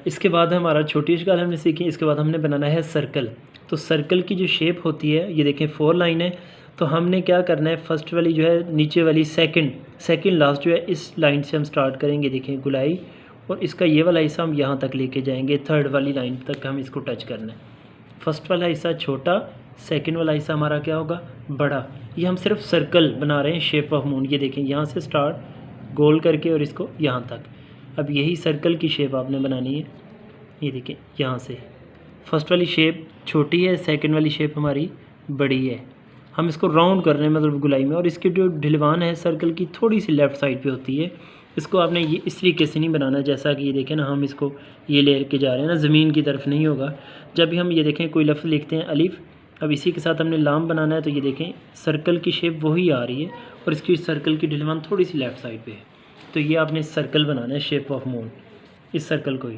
इसके बाद हमारा छोटी शक्ल हमने सीखी। इसके बाद हमने बनाना है सर्कल। तो सर्कल की जो शेप होती है, ये देखें 4 लाइन है। तो हमने क्या करना है, फर्स्ट वाली जो है नीचे वाली सेकंड लास्ट जो है इस लाइन से हम स्टार्ट करेंगे, देखें गुलाई, और इसका ये वाला हिस्सा हम यहाँ तक लेके जाएंगे, थर्ड वाली लाइन तक हम इसको टच करना है। फर्स्ट वाला हिस्सा छोटा, सेकंड वाला हिस्सा हमारा क्या होगा, बड़ा। ये हम सिर्फ सर्कल बना रहे हैं, शेप ऑफ मून। ये देखें यहाँ से स्टार्ट गोल करके और इसको यहाँ तक। अब यही सर्कल की शेप आपने बनानी है। ये देखें यहाँ से फर्स्ट वाली शेप छोटी है, सेकंड वाली शेप हमारी बड़ी है। हम इसको राउंड कर रहे हैं मतलब गुलाई में, और इसकी जो ढलवान है सर्कल की थोड़ी सी लेफ़्ट साइड पे होती है। इसको आपने ये इस तरीके से नहीं बनाना, जैसा कि ये देखें ना, हम इसको ये ले के जा रहे हैं ना, ज़मीन की तरफ नहीं होगा। जब भी हम ये देखें कोई लफ्ज़ लिखते हैं अलिफ, अब इसी के साथ हमने लाम बनाना है, तो ये देखें सर्कल की शेप वही आ रही है और इसकी सर्कल की ढलवान थोड़ी सी लेफ़्ट साइड पे है। तो ये आपने सर्कल बनाना है, शेप ऑफ मून, इस सर्कल को ही।